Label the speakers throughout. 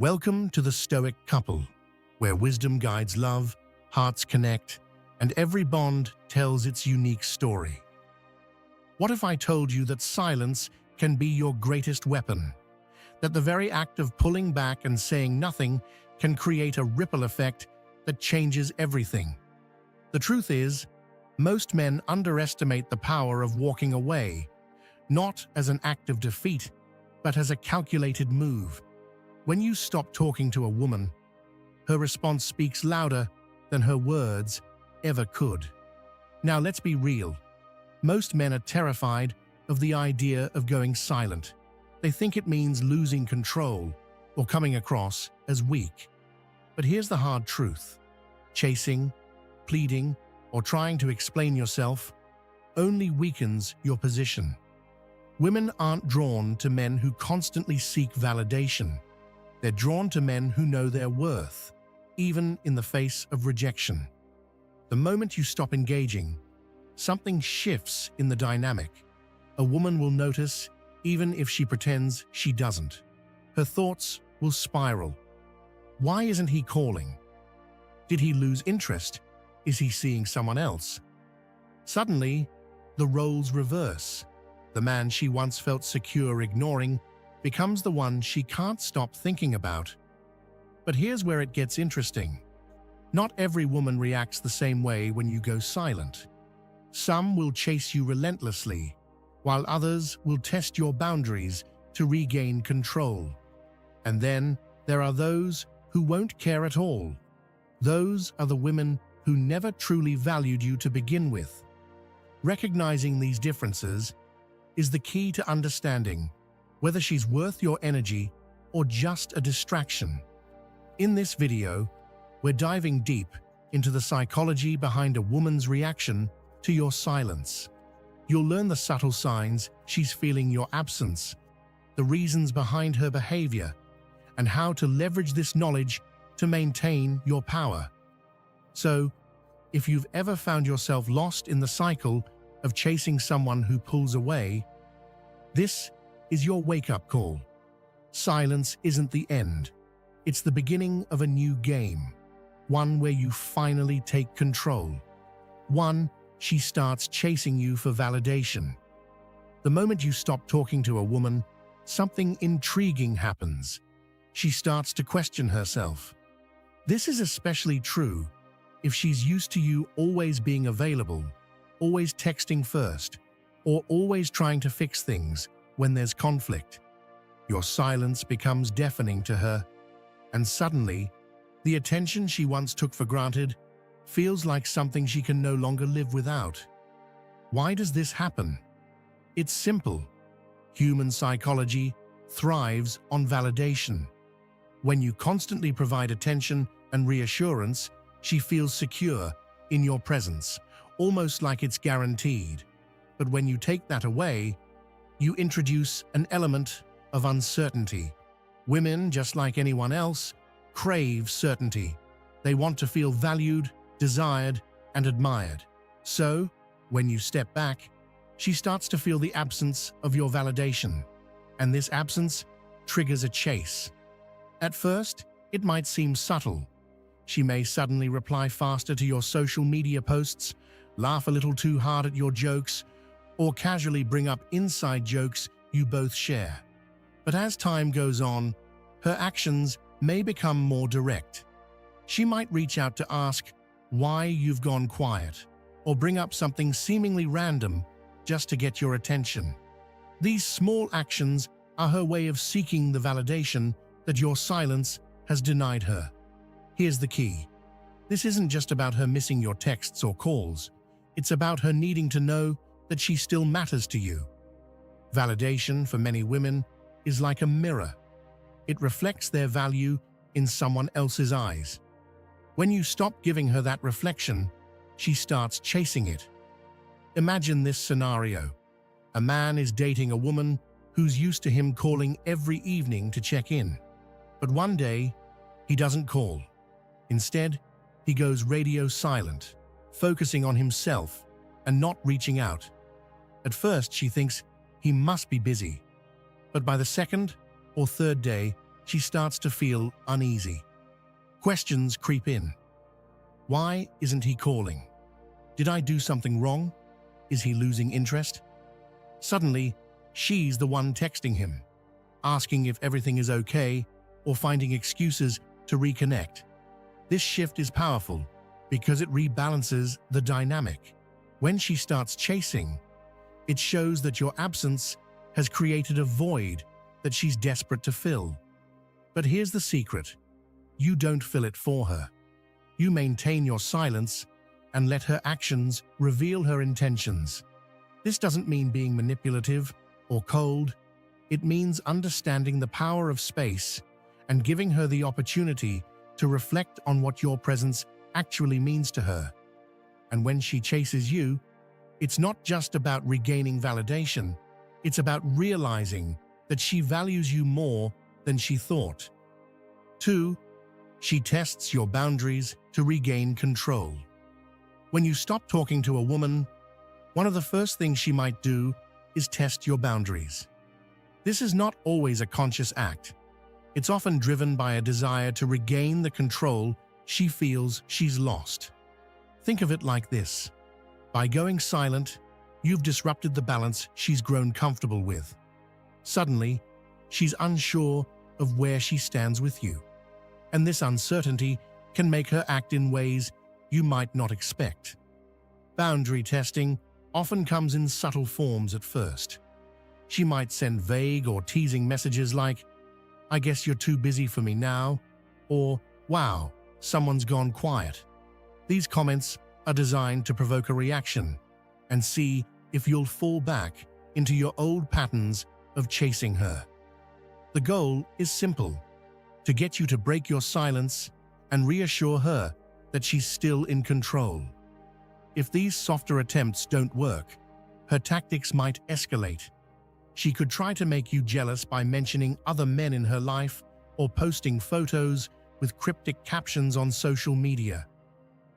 Speaker 1: Welcome to the Stoic couple, where wisdom guides love, hearts connect, and every bond tells its unique story. What if I told you that silence can be your greatest weapon? That the very act of pulling back and saying nothing can create a ripple effect that changes everything? The truth is, most men underestimate the power of walking away, not as an act of defeat, but as a calculated move. When you stop talking to a woman, her response speaks louder than her words ever could. Now let's be real. Most men are terrified of the idea of going silent. They think it means losing control or coming across as weak. But here's the hard truth. Chasing, pleading, or trying to explain yourself only weakens your position. Women aren't drawn to men who constantly seek validation. They're drawn to men who know their worth, even in the face of rejection. The moment you stop engaging, something shifts in the dynamic. A woman will notice, even if she pretends she doesn't. Her thoughts will spiral. Why isn't he calling? Did he lose interest? Is he seeing someone else? Suddenly, the roles reverse. The man she once felt secure ignoring becomes the one she can't stop thinking about. But here's where it gets interesting. Not every woman reacts the same way when you go silent. Some will chase you relentlessly, while others will test your boundaries to regain control. And then there are those who won't care at all. Those are the women who never truly valued you to begin with. Recognizing these differences is the key to understanding whether she's worth your energy or just a distraction. In this video, we're diving deep into the psychology behind a woman's reaction to your silence. You'll learn the subtle signs she's feeling your absence, the reasons behind her behavior, and how to leverage this knowledge to maintain your power. So, if you've ever found yourself lost in the cycle of chasing someone who pulls away, this is your wake-up call. Silence isn't the end. It's the beginning of a new game, one where you finally take control. One, she starts chasing you for validation. The moment you stop talking to a woman, something intriguing happens. She starts to question herself. This is especially true if she's used to you always being available, always texting first, or always trying to fix things when there's conflict. Your silence becomes deafening to her, and suddenly, the attention she once took for granted feels like something she can no longer live without. Why does this happen? It's simple. Human psychology thrives on validation. When you constantly provide attention and reassurance, she feels secure in your presence, almost like it's guaranteed. But when you take that away, you introduce an element of uncertainty. Women, just like anyone else, crave certainty. They want to feel valued, desired, and admired. So, when you step back, she starts to feel the absence of your validation, and this absence triggers a chase. At first, it might seem subtle. She may suddenly reply faster to your social media posts, laugh a little too hard at your jokes, or casually bring up inside jokes you both share. But as time goes on, her actions may become more direct. She might reach out to ask why you've gone quiet, or bring up something seemingly random just to get your attention. These small actions are her way of seeking the validation that your silence has denied her. Here's the key. This isn't just about her missing your texts or calls. It's about her needing to know that she still matters to you. Validation for many women is like a mirror. It reflects their value in someone else's eyes. When you stop giving her that reflection, she starts chasing it. Imagine this scenario. A man is dating a woman who's used to him calling every evening to check in. But one day, he doesn't call. Instead, he goes radio silent, focusing on himself and not reaching out. At first, she thinks he must be busy. But by the second or third day, she starts to feel uneasy. Questions creep in. Why isn't he calling? Did I do something wrong? Is he losing interest? Suddenly, she's the one texting him, asking if everything is okay or finding excuses to reconnect. This shift is powerful because it rebalances the dynamic. When she starts chasing, it shows that your absence has created a void that she's desperate to fill. But here's the secret. You don't fill it for her. You maintain your silence and let her actions reveal her intentions. This doesn't mean being manipulative or cold. It means understanding the power of space and giving her the opportunity to reflect on what your presence actually means to her. And when she chases you, it's not just about regaining validation, it's about realizing that she values you more than she thought. 2. She tests your boundaries to regain control. When you stop talking to a woman, one of the first things she might do is test your boundaries. This is not always a conscious act. It's often driven by a desire to regain the control she feels she's lost. Think of it like this. By going silent, you've disrupted the balance she's grown comfortable with. Suddenly, she's unsure of where she stands with you. And this uncertainty can make her act in ways you might not expect. Boundary testing often comes in subtle forms at first. She might send vague or teasing messages like, "I guess you're too busy for me now," or "Wow, someone's gone quiet." These comments are designed to provoke a reaction and see if you'll fall back into your old patterns of chasing her. The goal is simple: to get you to break your silence and reassure her that she's still in control. If these softer attempts don't work, her tactics might escalate. She could try to make you jealous by mentioning other men in her life or posting photos with cryptic captions on social media.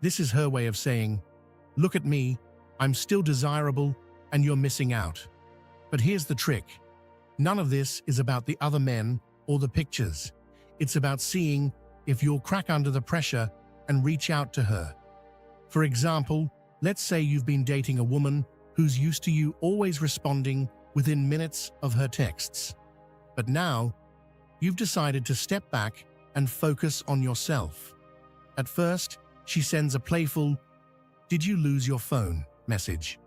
Speaker 1: This is her way of saying, "Look at me, I'm still desirable and you're missing out." But here's the trick. None of this is about the other men or the pictures. It's about seeing if you'll crack under the pressure and reach out to her. For example, let's say you've been dating a woman who's used to you always responding within minutes of her texts. But now, you've decided to step back and focus on yourself. At first, she sends a playful, "Did you lose your phone?" message.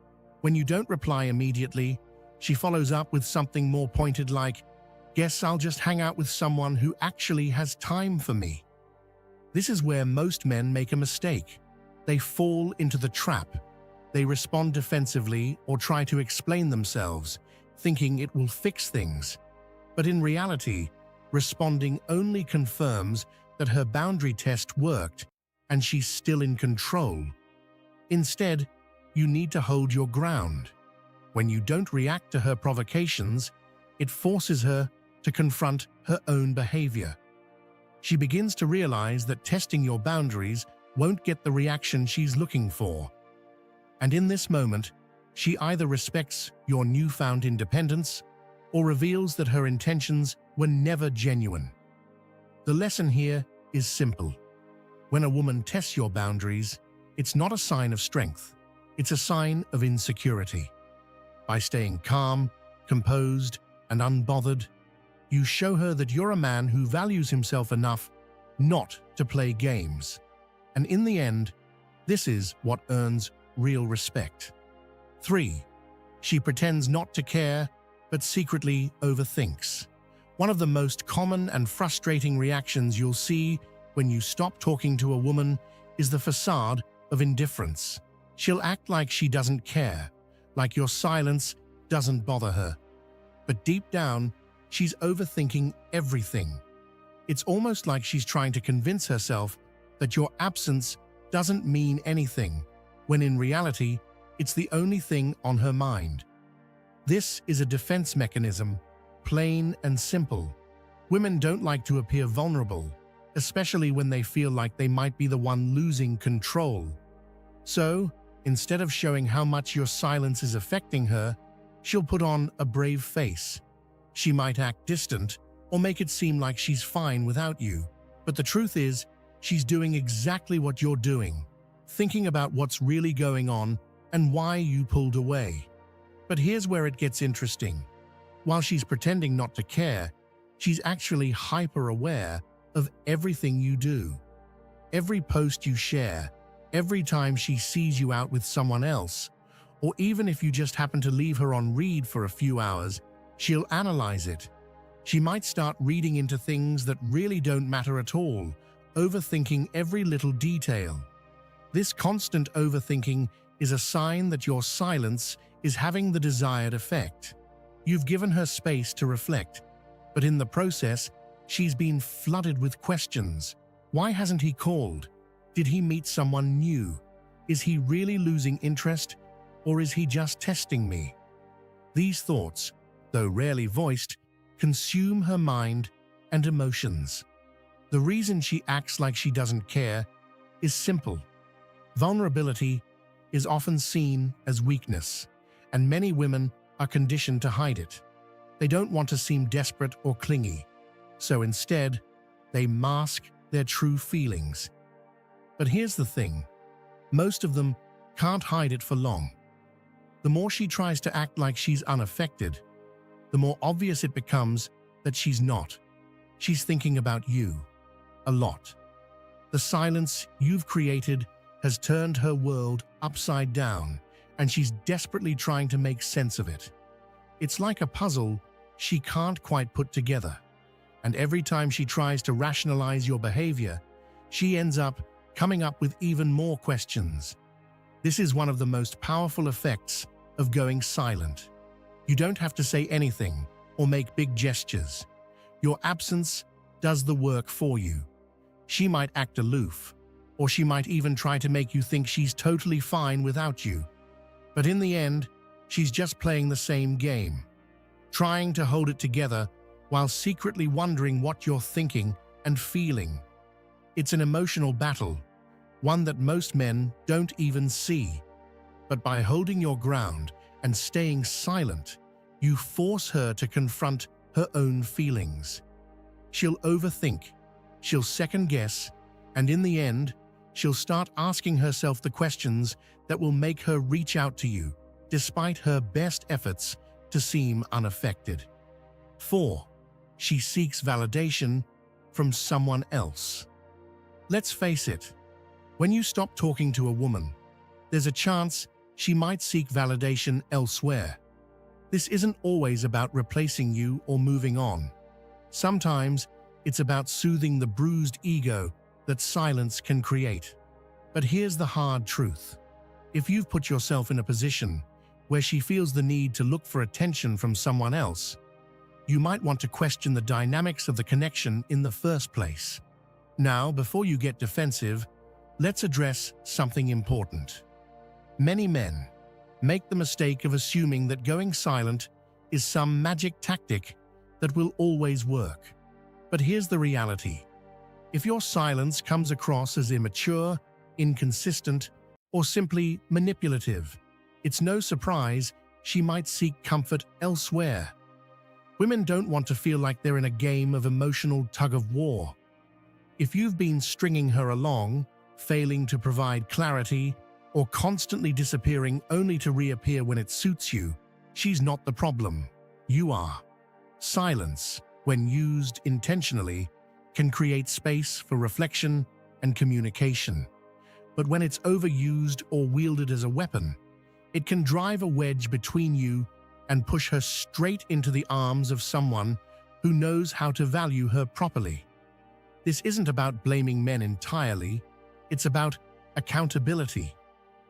Speaker 1: When you don't reply immediately, she follows up with something more pointed like, "Guess I'll just hang out with someone who actually has time for me." This is where most men make a mistake. They fall into the trap. They respond defensively or try to explain themselves, thinking it will fix things. But in reality, responding only confirms that her boundary test worked and she's still in control. Instead, you need to hold your ground. When you don't react to her provocations, it forces her to confront her own behavior. She begins to realize that testing your boundaries won't get the reaction she's looking for. And in this moment, she either respects your newfound independence or reveals that her intentions were never genuine. The lesson here is simple. When a woman tests your boundaries, it's not a sign of strength. It's a sign of insecurity. By staying calm, composed, and unbothered, you show her that you're a man who values himself enough not to play games. And in the end, this is what earns real respect. 3. She pretends not to care, but secretly overthinks. One of the most common and frustrating reactions you'll see when you stop talking to a woman is the facade of indifference. She'll act like she doesn't care, like your silence doesn't bother her. But deep down, she's overthinking everything. It's almost like she's trying to convince herself that your absence doesn't mean anything, when in reality, it's the only thing on her mind. This is a defense mechanism, plain and simple. Women don't like to appear vulnerable, especially when they feel like they might be the one losing control. So, instead of showing how much your silence is affecting her, she'll put on a brave face. She might act distant or make it seem like she's fine without you. But the truth is, she's doing exactly what you're doing, thinking about what's really going on and why you pulled away. But here's where it gets interesting. While she's pretending not to care, she's actually hyper-aware of everything you do. Every post you share, every time she sees you out with someone else, or even if you just happen to leave her on read for a few hours, she'll analyze it. She might start reading into things that really don't matter at all, overthinking every little detail. This constant overthinking is a sign that your silence is having the desired effect. You've given her space to reflect, but in the process, she's been flooded with questions. Why hasn't he called? Did he meet someone new? Is he really losing interest, or is he just testing me? These thoughts, though rarely voiced, consume her mind and emotions. The reason she acts like she doesn't care is simple. Vulnerability is often seen as weakness, and many women are conditioned to hide it. They don't want to seem desperate or clingy, so instead, they mask their true feelings. But here's the thing, most of them can't hide it for long. The more she tries to act like she's unaffected, the more obvious it becomes that she's not. She's thinking about you, a lot. The silence you've created has turned her world upside down, and she's desperately trying to make sense of it. It's like a puzzle she can't quite put together, and every time she tries to rationalize your behavior, she ends up coming up with even more questions. This is one of the most powerful effects of going silent. You don't have to say anything or make big gestures. Your absence does the work for you. She might act aloof, or she might even try to make you think she's totally fine without you. But in the end, she's just playing the same game, trying to hold it together while secretly wondering what you're thinking and feeling. It's an emotional battle, one that most men don't even see. But by holding your ground and staying silent, you force her to confront her own feelings. She'll overthink, she'll second-guess, and in the end, she'll start asking herself the questions that will make her reach out to you, despite her best efforts to seem unaffected. 4. She seeks validation from someone else. Let's face it, when you stop talking to a woman, there's a chance she might seek validation elsewhere. This isn't always about replacing you or moving on. Sometimes it's about soothing the bruised ego that silence can create. But here's the hard truth. If you've put yourself in a position where she feels the need to look for attention from someone else, you might want to question the dynamics of the connection in the first place. Now, before you get defensive, let's address something important. Many men make the mistake of assuming that going silent is some magic tactic that will always work. But here's the reality. If your silence comes across as immature, inconsistent, or simply manipulative, it's no surprise she might seek comfort elsewhere. Women don't want to feel like they're in a game of emotional tug-of-war. If you've been stringing her along, failing to provide clarity, or constantly disappearing only to reappear when it suits you, she's not the problem. You are. Silence, when used intentionally, can create space for reflection and communication. But when it's overused or wielded as a weapon, it can drive a wedge between you and push her straight into the arms of someone who knows how to value her properly. This isn't about blaming men entirely, it's about accountability.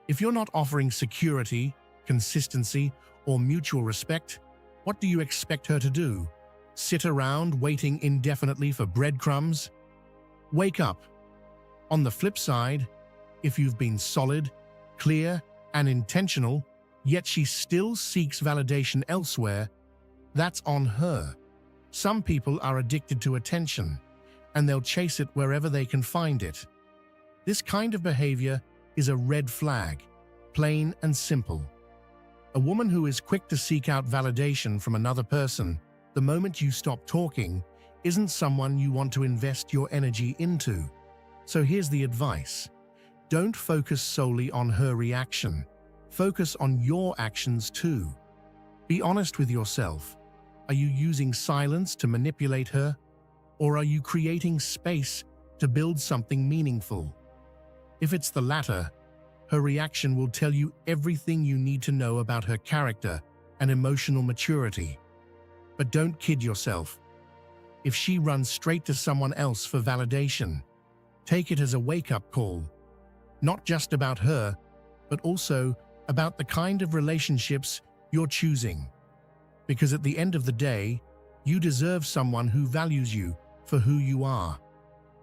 Speaker 1: If you're not offering security, consistency, or mutual respect, what do you expect her to do? Sit around waiting indefinitely for breadcrumbs? Wake up. On the flip side, if you've been solid, clear, and intentional, yet she still seeks validation elsewhere, that's on her. Some people are addicted to attention, and they'll chase it wherever they can find it. This kind of behavior is a red flag, plain and simple. A woman who is quick to seek out validation from another person the moment you stop talking isn't someone you want to invest your energy into. So here's the advice. Don't focus solely on her reaction. Focus on your actions too. Be honest with yourself. Are you using silence to manipulate her? Or are you creating space to build something meaningful? If it's the latter, her reaction will tell you everything you need to know about her character and emotional maturity. But don't kid yourself. If she runs straight to someone else for validation, take it as a wake-up call. Not just about her, but also about the kind of relationships you're choosing. Because at the end of the day, you deserve someone who values you for who you are,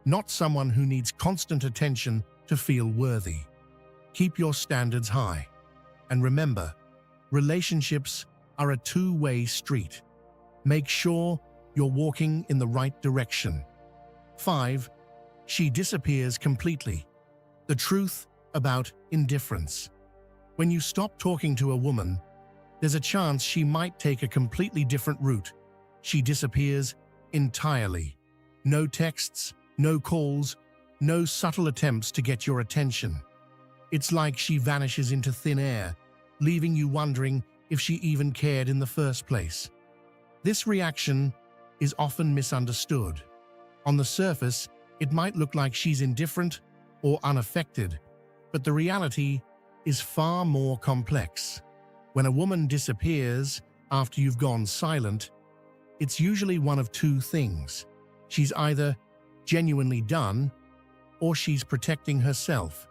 Speaker 1: not someone who needs constant attention to feel worthy. Keep your standards high. And remember, relationships are a two-way street. Make sure you're walking in the right direction. 5. She disappears completely. The truth about indifference. When you stop talking to a woman, there's a chance she might take a completely different route. She disappears entirely. No texts, no calls, no subtle attempts to get your attention. It's like she vanishes into thin air, leaving you wondering if she even cared in the first place. This reaction is often misunderstood. On the surface, it might look like she's indifferent or unaffected, but the reality is far more complex. When a woman disappears after you've gone silent, it's usually one of two things. She's either genuinely done or she's protecting herself.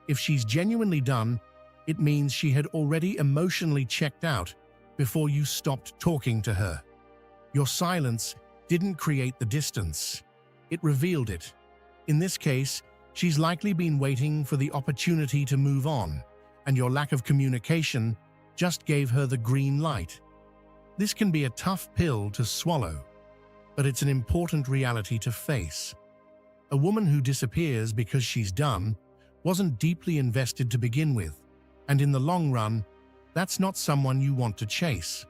Speaker 1: If she's genuinely done, it means she had already emotionally checked out before you stopped talking to her. Your silence didn't create the distance. It revealed it. In this case, she's likely been waiting for the opportunity to move on, and your lack of communication just gave her the green light. This can be a tough pill to swallow, but it's an important reality to face. A woman who disappears because she's done wasn't deeply invested to begin with, and in the long run, that's not someone you want to chase.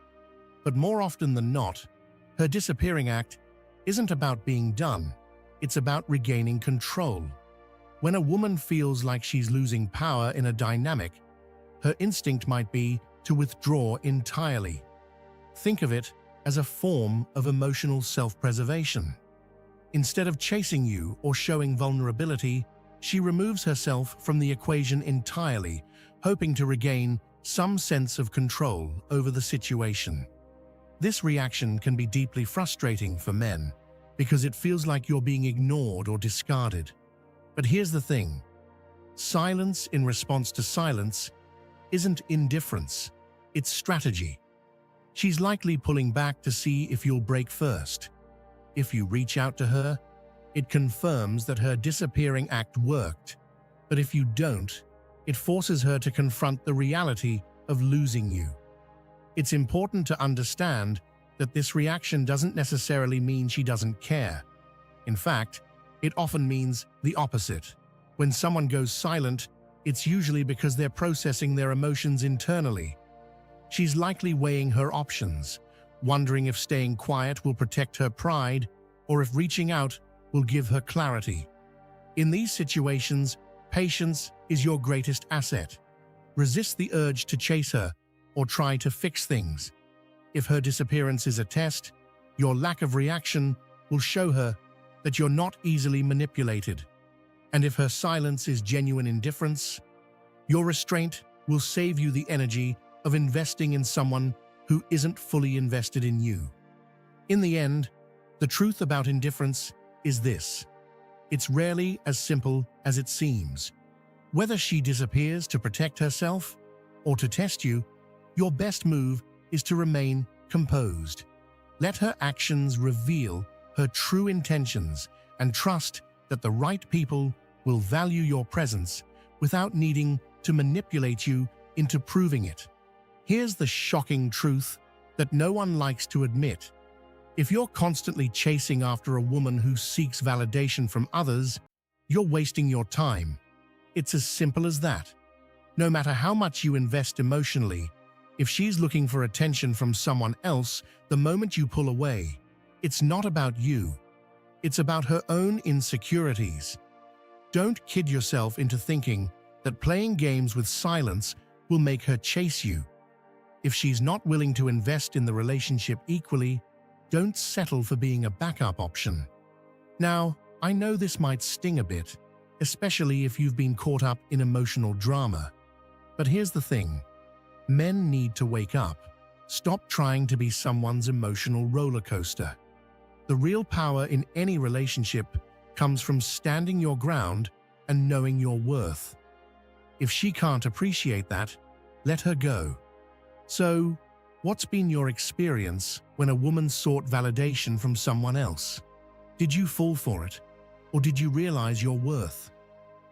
Speaker 1: But more often than not, her disappearing act isn't about being done, it's about regaining control. When a woman feels like she's losing power in a dynamic, her instinct might be to withdraw entirely. Think of it as a form of emotional self-preservation. Instead of chasing you or showing vulnerability, she removes herself from the equation entirely, hoping to regain some sense of control over the situation. This reaction can be deeply frustrating for men because it feels like you're being ignored or discarded. But here's the thing. Silence in response to silence isn't indifference, it's strategy. She's likely pulling back to see if you'll break first. If you reach out to her, it confirms that her disappearing act worked. But if you don't, it forces her to confront the reality of losing you. It's important to understand that this reaction doesn't necessarily mean she doesn't care. In fact, it often means the opposite. When someone goes silent, it's usually because they're processing their emotions internally. She's likely weighing her options, wondering if staying quiet will protect her pride or if reaching out will give her clarity. In these situations, patience is your greatest asset. Resist the urge to chase her or try to fix things. If her disappearance is a test, your lack of reaction will show her that you're not easily manipulated. And if her silence is genuine indifference, your restraint will save you the energy of investing in someone who isn't fully invested in you. In the end, the truth about indifference is this. It's rarely as simple as it seems. Whether she disappears to protect herself or to test you, your best move is to remain composed. Let her actions reveal her true intentions and trust that the right people will value your presence without needing to manipulate you into proving it. Here's the shocking truth that no one likes to admit. If you're constantly chasing after a woman who seeks validation from others, you're wasting your time. It's as simple as that. No matter how much you invest emotionally, if she's looking for attention from someone else the moment you pull away, it's not about you, It's about her own insecurities. Don't kid yourself into thinking that playing games with silence will make her chase you. If she's not willing to invest in the relationship equally, don't settle for being a backup option. Now, I know this might sting a bit, especially if you've been caught up in emotional drama. But here's the thing. Men need to wake up. Stop trying to be someone's emotional roller coaster. The real power in any relationship comes from standing your ground and knowing your worth. If she can't appreciate that, let her go. So, what's been your experience when a woman sought validation from someone else? Did you fall for it? Or did you realize your worth?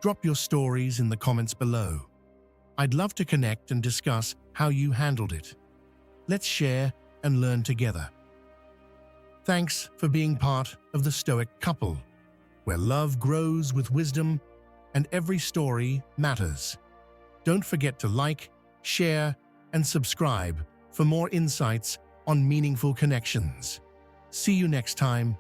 Speaker 1: Drop your stories in the comments below. I'd love to connect and discuss how you handled it. Let's share and learn together. Thanks for being part of the Stoic couple, where love grows with wisdom and every story matters. Don't forget to like, share, and subscribe for more insights on meaningful connections. See you next time.